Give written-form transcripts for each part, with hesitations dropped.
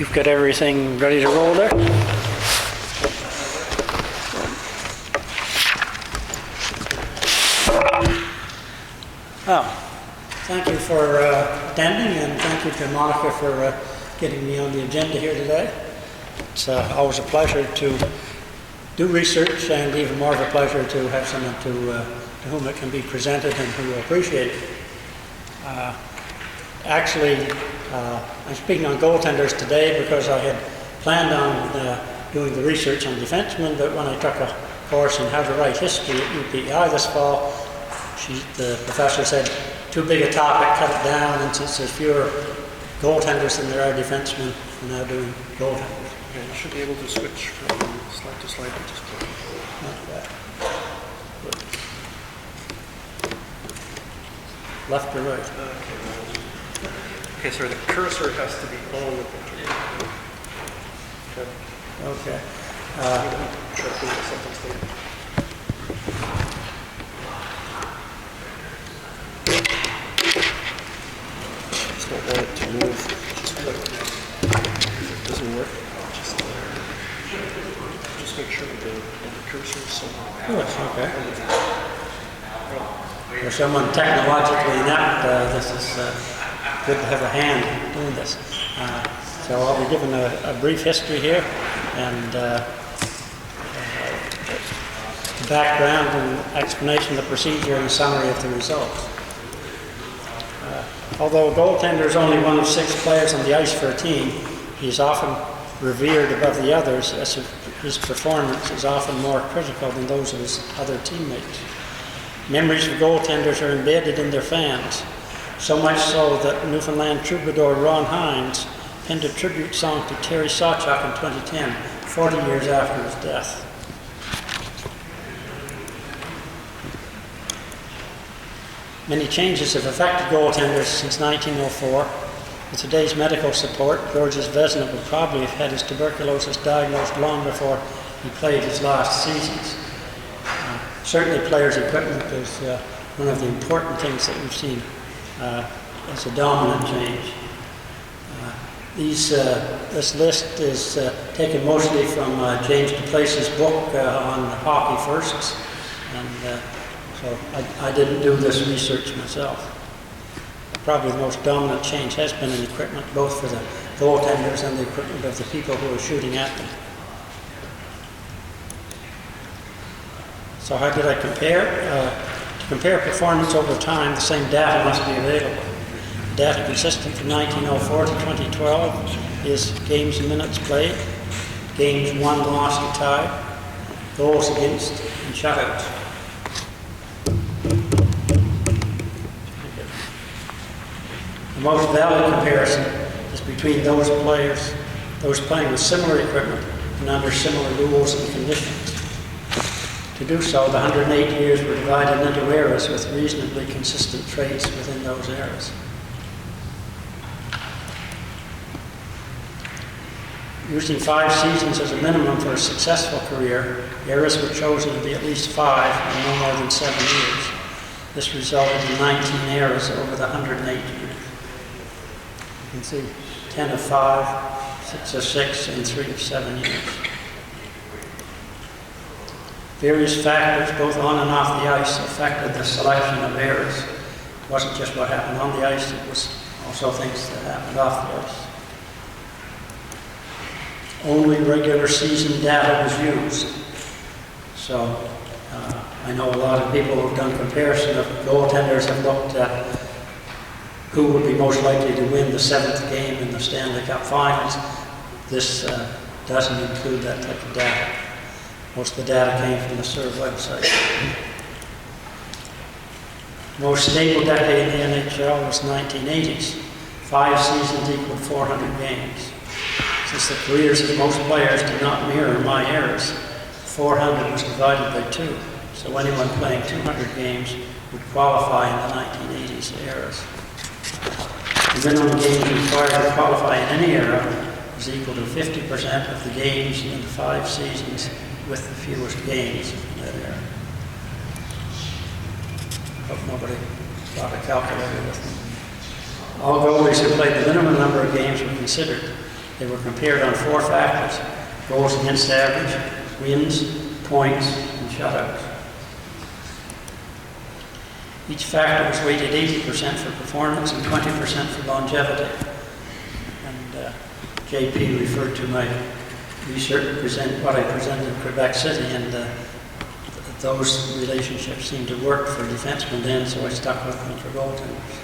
You've got everything ready to roll there? Oh, thank you for attending, and thank you to Monica for getting me on the agenda here today. It's always a pleasure to do research, and even more of a pleasure to have someone to whom it can be presented and who will appreciate it. Actually, I'm speaking on goaltenders today because I had planned on doing the research on defensemen, but when I took a course in how to write history at UPI this fall, the professor said, too big a topic, cut it down, and since there's fewer goaltenders than there are defensemen, we're now doing goaltenders. Yeah, you should be able to switch from slide to slide. Just not bad. Left or right? Okay, so the cursor has to be on the picture. Okay. Try to put something straight. Just don't want it to move. Just click. If it doesn't work, just make sure that the cursor is somewhere. Oh, okay. For someone technologically inept, this is good to have a hand doing this. So I'll be giving a brief history here and background and explanation of the procedure and a summary of the results. Although a goaltender is only one of 6 players on the ice for a team, he is often revered above the others, as his performance is often more critical than those of his other teammates. Memories of goaltenders are embedded in their fans, so much so that Newfoundland troubadour Ron Hines penned a tribute song to Terry Sawchuk in 2010, 40 years after his death. Many changes have affected goaltenders since 1904. With today's medical support, Georges Vezina would probably have had his tuberculosis diagnosed long before he played his last seasons. Certainly players' equipment is one of the important things that we've seen as a dominant change. This list is taken mostly from James DePlace's book on hockey firsts, and so I didn't do this research myself. Probably the most dominant change has been in equipment, both for the goaltenders and the equipment of the people who are shooting at them. So how did I compare? To compare performance over time, the same data must be available. The data consistent from 1904 to 2012 is games and minutes played, games won, lost, or tied, goals against, and shutouts. The most valid comparison is between those playing with similar equipment and under similar rules and conditions. To do so, the 108 years were divided into eras with reasonably consistent traits within those eras. Using 5 seasons as a minimum for a successful career, eras were chosen to be at least 5 and no more than 7 years. This resulted in 19 eras over the 108 years. You can see 10 of 5, 6 of 6, and 3 of 7 years. Various factors, both on and off the ice, affected the selection of eras. It wasn't just what happened on the ice, it was also things that happened off the ice. Only regular season data was used. So I know a lot of people who've done comparison of goaltenders have looked at who would be most likely to win the 7th game in the Stanley Cup Finals. This doesn't include that type of data. Most of the data came from the SIHR website. Most stable decade in the NHL was 1980s. 5 seasons equaled 400 games. Since the careers of most players did not mirror my eras, 400 was divided by 2. So anyone playing 200 games would qualify in the 1980s eras. The minimum games required to qualify in any era was equal to 50% of the games in the 5 seasons with the fewest games in that era. Hope nobody brought a calculator with them. All goalies who played the minimum number of games were considered. They were compared on 4 factors: goals against average, wins, points, and shutouts. Each factor was weighted 80% for performance and 20% for longevity. And JP referred to my research, what I presented in Quebec City, and those relationships seemed to work for defensemen then, so I stuck with them for goaltenders.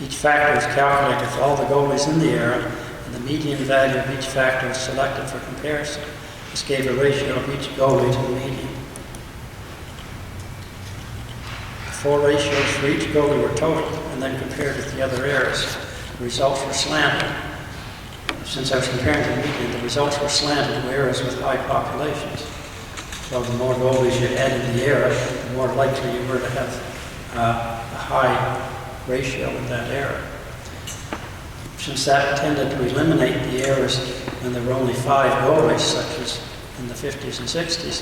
Each factor is calculated for all the goalies in the era, and the median value of each factor is selected for comparison. This gave a ratio of each goalie to the median. The 4 ratios for each goalie were total, and then compared with the other eras. The results were slanted. Since I was comparing the median, the results were slanted to eras with high populations. So the more goalies you had in the era, the more likely you were to have a high ratio in that era. Since that tended to eliminate the eras when there were only 5 goalies, such as in the 50s and 60s,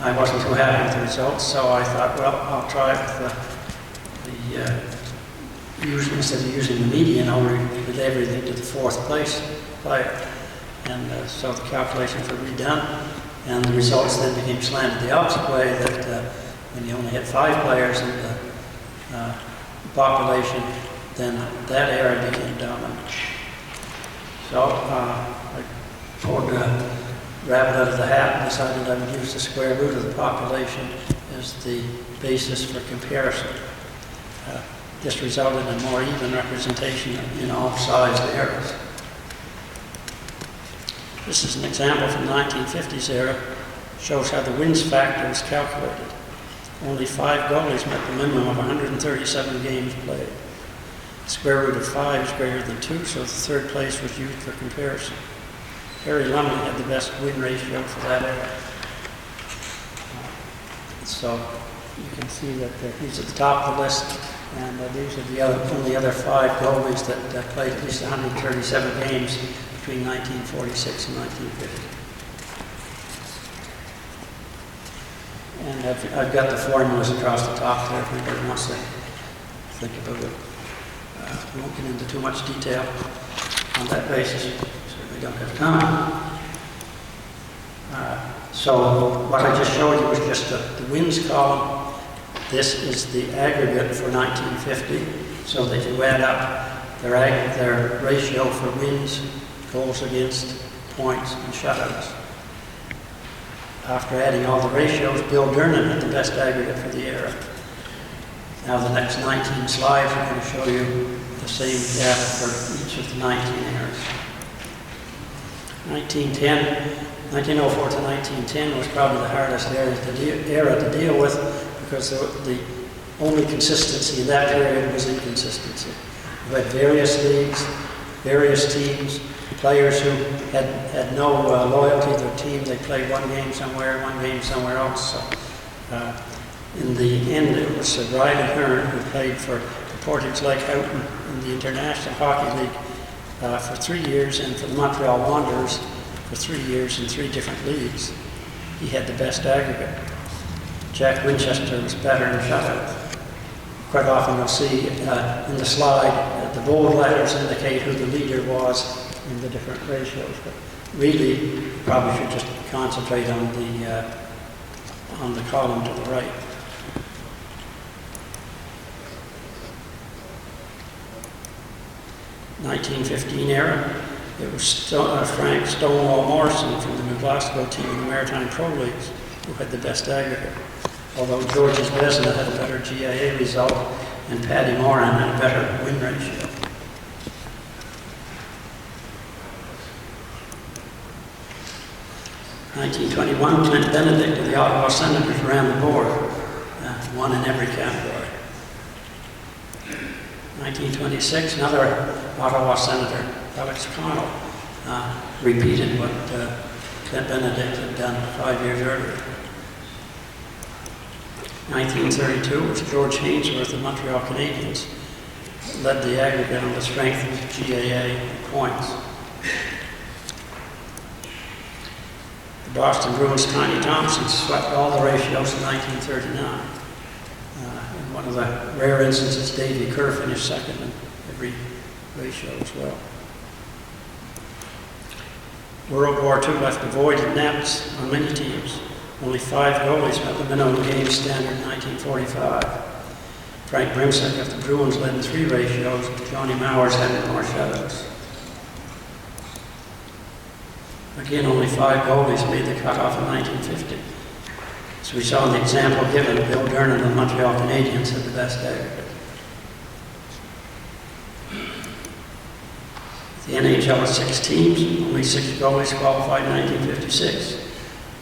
I wasn't too happy with the results, so I thought, well, I'll try instead of using the median, I'll read everything to the 4th place player. And so the calculations were redone, and the results then became slanted the opposite way, that when you only had 5 players in the population, then that era became dominant. So I pulled a rabbit out of the hat and decided I would use the square root of the population as the basis for comparison. This resulted in more even representation in all sized eras. This is an example from the 1950s era. Shows how the wins factor is calculated. Only 5 goalies met the minimum of 137 games played. The square root of 5 is greater than 2, so the 3rd place was used for comparison. Harry Lumley had the best win ratio for that era. So you can see that he's at the top of the list, and these are the only other 5 goalies that played at least 137 games between 1946 and 1950. And I've got the formulas across the top there if anybody wants to think about it. We won't get into too much detail on that basis. Certainly don't have time. So what I just showed you was just the wins column. This is the aggregate for 1950, so that you add up their ratio for wins, goals against, points, and shutouts. After adding all the ratios, Bill Durnan had the best aggregate for the era. Now the next 19 slides are going to show you the same data for each of the 19 eras. 1904 to 1910 was probably the hardest era to deal with, because the only consistency in that period was inconsistency. You had various leagues, various teams, players who had no loyalty to their team. They played one game somewhere else. So, in the end, it was Riley Hearn who played for Portage Lake Houghton in the International Hockey League for 3 years, and for the Montreal Wanderers for 3 years in 3 different leagues. He had the best aggregate. Jack Winchester was better in shutout. Quite often you'll see in the slide the bold letters indicate who the leader was in the different ratios, but really you probably should just concentrate on the column to the right. In the 1915 era, it was Frank Stonewall Morrison from the New Glasgow team in the Maritime Pro Leagues who had the best aggregate, although George's Vesna had a better GIA result and Paddy Moran had a better win ratio. In 1921, Clint Benedict of the Ottawa Senators ran the board, won in every category. 1926, another Ottawa Senator, Alex Connell, repeated what Clint Benedict had done 5 years earlier. 1932 was George Hainsworth of Montreal Canadiens, led the aggregate on the strength of GAA and points. The Boston Bruins' Tiny Thompson swept all the ratios in 1939. In one of the rare instances, Davy Kerr finished second in every ratio as well. World War II left a void in nets on many teams. Only 5 goalies met the minimum game standard in 1945. Frank Brimsek of the Bruins led in 3 ratios, Johnny Mowers had more shutouts. Again, only 5 goalies made the cutoff in 1950. As we saw in the example given, Bill Dernan of the Montreal Canadiens had the best aggregate. The NHL had 6 teams, only 6 goalies qualified in 1956.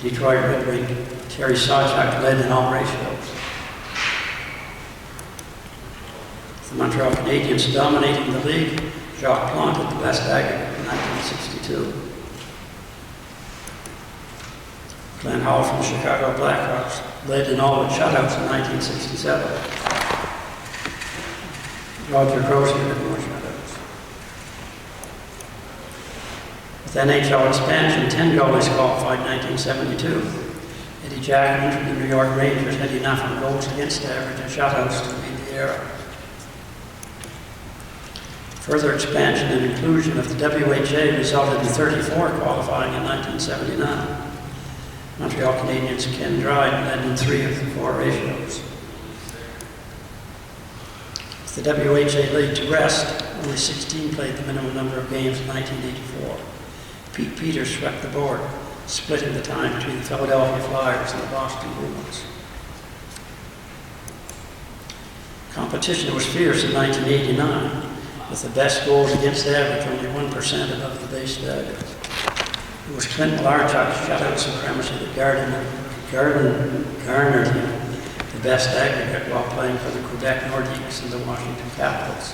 Detroit Red Wing Terry Sawchuk led in all ratios. The Montreal Canadiens dominating the league, Jacques Plante had the best aggregate in 1962. Glenn Hall from the Chicago Blackhawks led in all but shutouts in 1967. Roger Grosser had more shutouts. With NHL expansion, 10 goalies qualified in 1972. Eddie Jackman from the New York Rangers had enough on goals against average and shutouts to lead the era. Further expansion and inclusion of the WHA resulted in 34 qualifying in 1979. Montreal Canadiens Ken Dryden led in 3 of the 4 ratios. With the WHA laid to rest, only 16 played the minimum number of games in 1984. Pete Peters swept the board, splitting the time between the Philadelphia Flyers and the Boston Bruins. Competition was fierce in 1989, with the best goals against average only 1% above the base value. It was Clint Larchuk's shutout supremacy that garnered him the best aggregate while playing for the Quebec Nordiques and the Washington Capitals.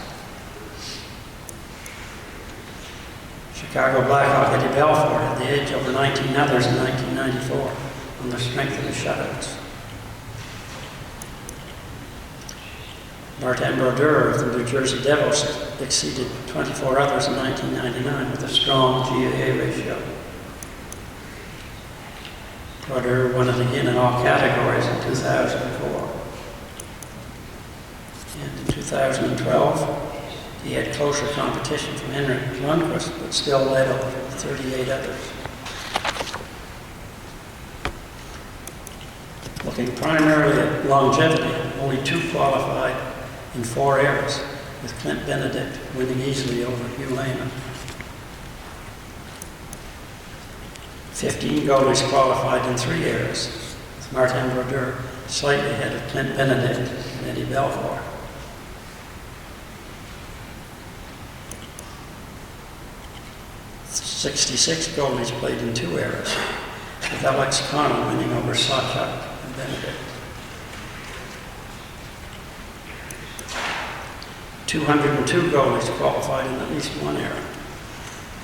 Chicago Blackhawk Eddie Belfour had the edge over 19 others in 1994 on the strength of his shutouts. Martin Brodeur of the New Jersey Devils exceeded 24 others in 1999 with a strong GAA ratio. Brodeur won it again in all categories in 2004. And in 2012, he had closer competition from Henrik Lundqvist, but still led over 38 others. Looking primarily at longevity, only 2 qualified in 4 eras, with Clint Benedict winning easily over Hugh Lehman. 15 goalies qualified in 3 eras, with Martin Brodeur slightly ahead of Clint Benedict and Eddie Belfour. "66 goalies played in 2 eras, with Alex Connell winning over Sawchuk and Benedict. 202 goalies qualified in at least 1 era.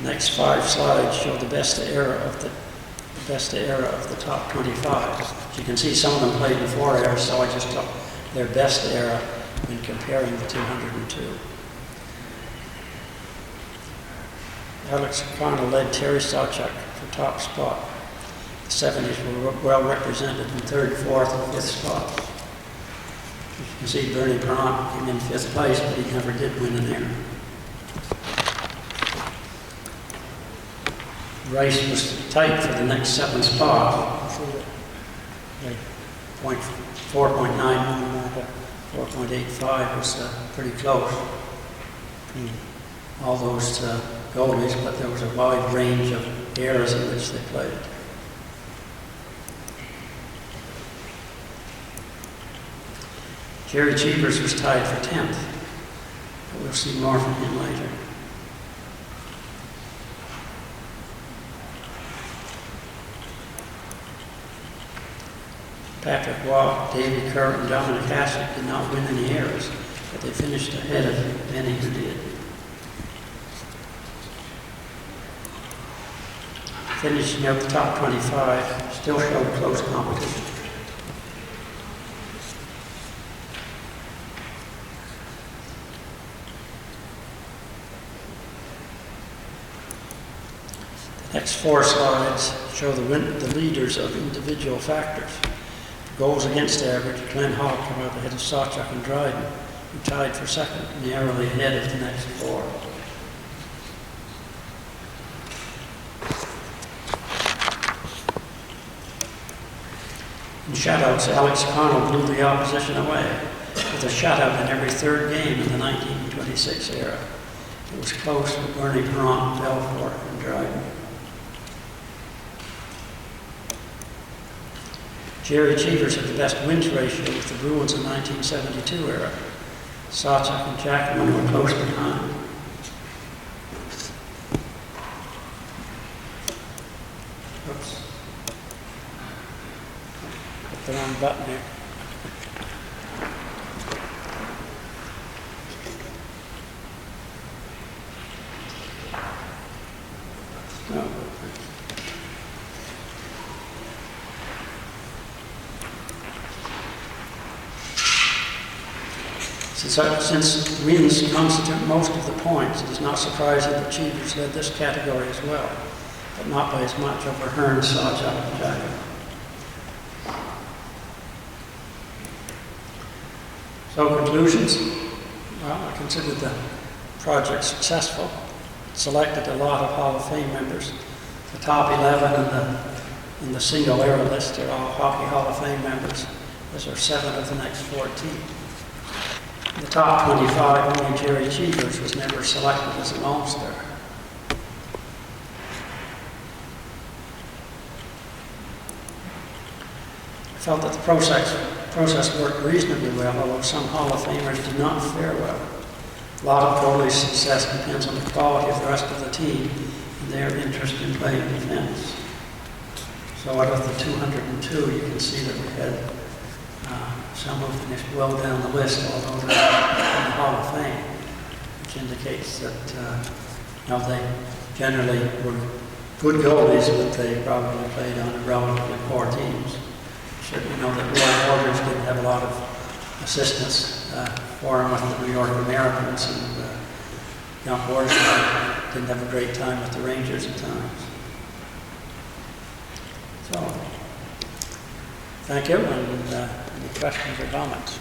The next 5 slides show the best era of the top 25. As you can see, some of them played in 4 eras, so I just took their best era when comparing the 202. Alex Connell led Terry Sawchuk for top spot. The 70s were well represented in 3rd, 4th, and 5th spots. As you can see, Bernie Perron came in 5th place, but he never did win an era. Rice was tight for the next 7th spot. 4.9, 4.85 was pretty close. All those goalies, but there was a wide range of eras in which they played. Jerry Cheevers was tied for 10th, but we'll see more from him later. Patrick Waugh, Davey Kerr, and Dominic Hasek did not win any eras, but they finished ahead of many who did. Finishing out the top 25 still showed close competition. The next 4 slides show the leaders of individual factors. Goals against average, Glenn Hall came out ahead of Sawchuk and Dryden, who tied for 2nd, narrowly ahead of the next 4. shutouts, Alex Connell blew the opposition away with a shutout in every third game in the 1926 era. It was close with Bernie Perron, Belfort, and Dryden. Jerry Cheevers had the best wins ratio with the Bruins in the 1972 era. Sawchuk and Jackman were close behind. Oops. Hit the wrong button here. No. Since wins constitute most of the points, it is not surprising that Cheevers led this category as well, but not by as much over Hearn, Sawchuk, and Jackman. So conclusions? Well, I considered the project successful. It selected a lot of Hall of Fame members. The top 11 in the single era list are all Hockey Hall of Fame members. Those are 7 of the next 14. In the top 25, only Jerry Cheevers was never selected as an All-Star. I felt that the process worked reasonably well, although some Hall of Famers did not fare well. A lot of goalies' success depends on the quality of the rest of the team and their interest in playing defense. So out of the 202, you can see that we had some who finished well down the list, although they're in the Hall of Fame, which indicates that they generally were good goalies, but they probably played on relatively poor teams. Certainly know that Roy Waters didn't have a lot of assistance for him with the New York Americans, and Jan Borges didn't have a great time with the Rangers at times. So, thank you, and any questions or comments?